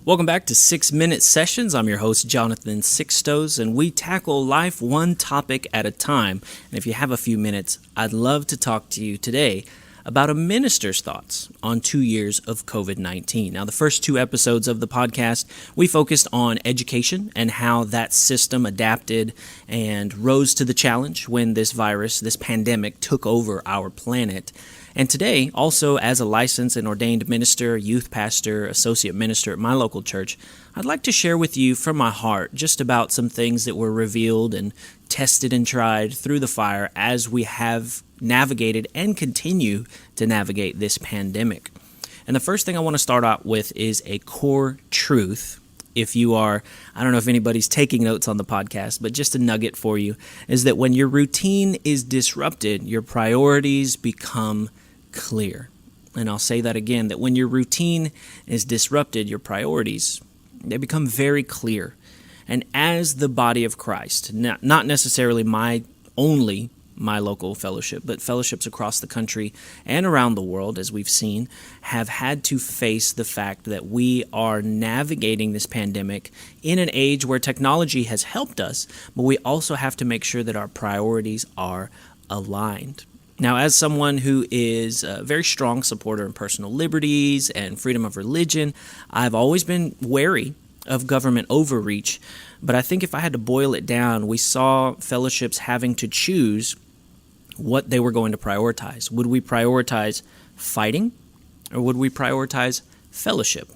Welcome back to 6-Minute Sessions. I'm your host, Jonathan Sixtos, and we tackle life one topic at a time. And if you have a few minutes, I'd love to talk to you today about a minister's thoughts on 2 years of COVID-19. Now, the first two episodes of the podcast, we focused on education and how that system adapted and rose to the challenge when this virus, this pandemic, took over our planet. And today, also as a licensed and ordained minister, youth pastor, associate minister at my local church, I'd like to share with you from my heart just about some things that were revealed and tested and tried through the fire as we have navigated and continue to navigate this pandemic. And the first thing I want to start out with is a core truth. If you are, I don't know if anybody's taking notes on the podcast, but just a nugget for you is that when your routine is disrupted, your priorities become clear. And I'll say that again, that when your routine is disrupted, your priorities, they become very clear. And as the body of Christ, not necessarily my local fellowship, but fellowships across the country and around the world, as we've seen, have had to face the fact that we are navigating this pandemic in an age where technology has helped us, but we also have to make sure that our priorities are aligned. Now, as someone who is a very strong supporter of personal liberties and freedom of religion, I've always been wary of government overreach. But I think if I had to boil it down, we saw fellowships having to choose what they were going to prioritize. Would we prioritize fighting, or would we prioritize fellowship?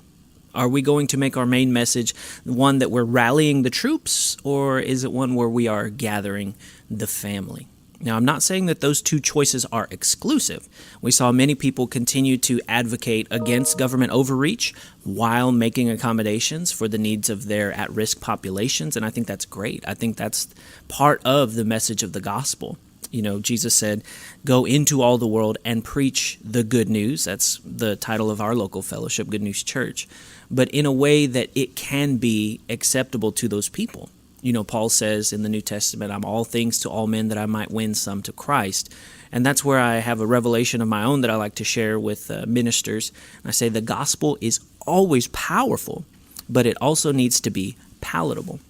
Are we going to make our main message one that we're rallying the troops, or is it one where we are gathering the family? Now, I'm not saying that those two choices are exclusive. We saw many people continue to advocate against government overreach while making accommodations for the needs of their at-risk populations, and I think that's great. I think that's part of the message of the gospel. You know, Jesus said, go into all the world and preach the good news. That's the title of our local fellowship, Good News Church, but in a way that it can be acceptable to those people. You know, Paul says in the New Testament, I'm all things to all men that I might win some to Christ. And that's where I have a revelation of my own that I like to share with ministers. I say the gospel is always powerful, but it also needs to be palatable.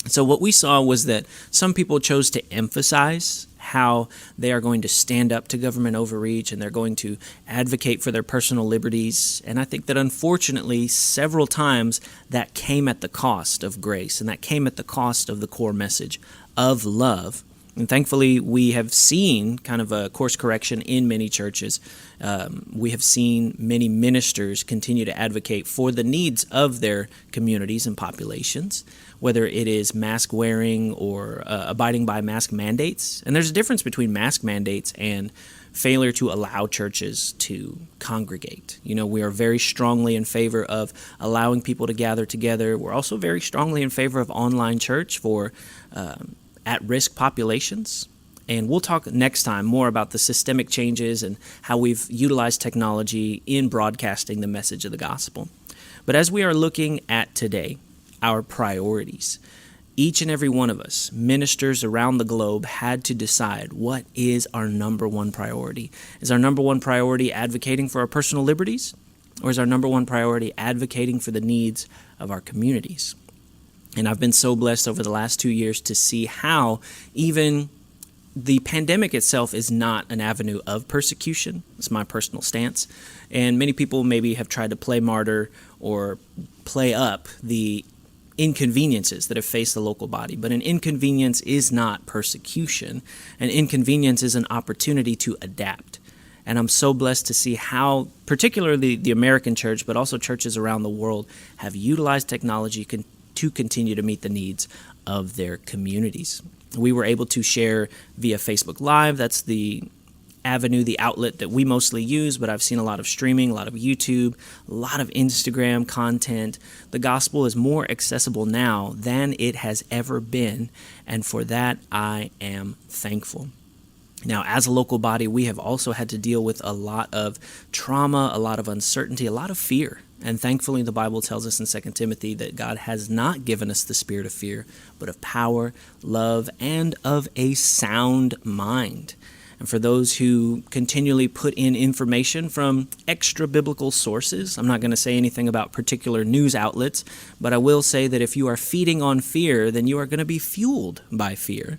So what we saw was that some people chose to emphasize how they are going to stand up to government overreach and they're going to advocate for their personal liberties. And I think that unfortunately, several times that came at the cost of grace, and that came at the cost of the core message of love. And thankfully, we have seen kind of a course correction in many churches. We have seen many ministers continue to advocate for the needs of their communities and populations, whether it is mask wearing or abiding by mask mandates. And there's a difference between mask mandates and failure to allow churches to congregate. You know, we are very strongly in favor of allowing people to gather together. We're also very strongly in favor of online church for at-risk populations. And we'll talk next time more about the systemic changes and how we've utilized technology in broadcasting the message of the gospel. But as we are looking at today, our priorities, each and every one of us, ministers around the globe, had to decide what is our number one priority. Is our number one priority advocating for our personal liberties, or is our number one priority advocating for the needs of our communities? And I've been so blessed over the last 2 years to see how even the pandemic itself is not an avenue of persecution. It's my personal stance. And many people maybe have tried to play martyr or play up the inconveniences that have faced the local body. But an inconvenience is not persecution. An inconvenience is an opportunity to adapt. And I'm so blessed to see how, particularly the American church, but also churches around the world, have utilized technology to continue to meet the needs of their communities. We were able to share via Facebook Live. That's the avenue, the outlet that we mostly use, but I've seen a lot of streaming, a lot of YouTube, a lot of Instagram content. The gospel is more accessible now than it has ever been, and for that I am thankful. Now, as a local body, we have also had to deal with a lot of trauma, a lot of uncertainty, a lot of fear. And thankfully, the Bible tells us in 2 Timothy that God has not given us the spirit of fear, but of power, love, and of a sound mind. and for those who continually put in information from extra biblical sources. I'm not going to say anything about particular news outlets, but I will say that if you are feeding on fear, then you are going to be fueled by fear.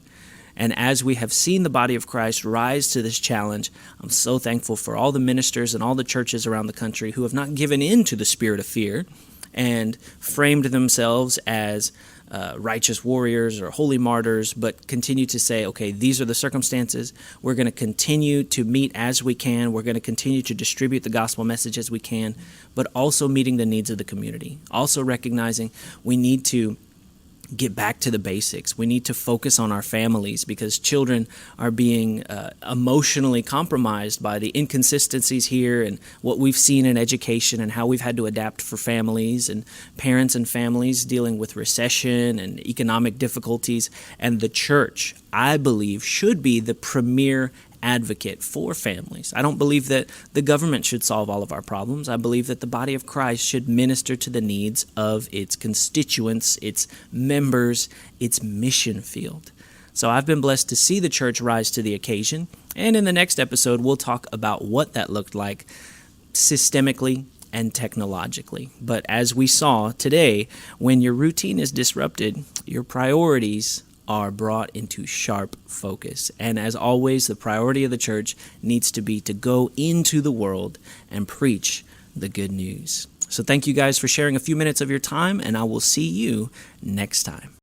And as we have seen the body of Christ rise to this challenge, I'm so thankful for all the ministers and all the churches around the country who have not given in to the spirit of fear and framed themselves as righteous warriors or holy martyrs, but continue to say, okay, these are the circumstances. We're going to continue to meet as we can. We're going to continue to distribute the gospel message as we can, but also meeting the needs of the community. Also recognizing we need to get back to the basics. We need to focus on our families because children are being emotionally compromised by the inconsistencies here and what we've seen in education and how we've had to adapt for families and parents and families dealing with recession and economic difficulties. And the church, I believe, should be the premier advocate for families. I don't believe that the government should solve all of our problems. I believe that the body of Christ should minister to the needs of its constituents, its members, its mission field. So I've been blessed to see the church rise to the occasion. And in the next episode, we'll talk about what that looked like systemically and technologically. But as we saw today, when your routine is disrupted, your priorities are brought into sharp focus. And as always, the priority of the church needs to be to go into the world and preach the good news. So thank you guys for sharing a few minutes of your time, and I will see you next time.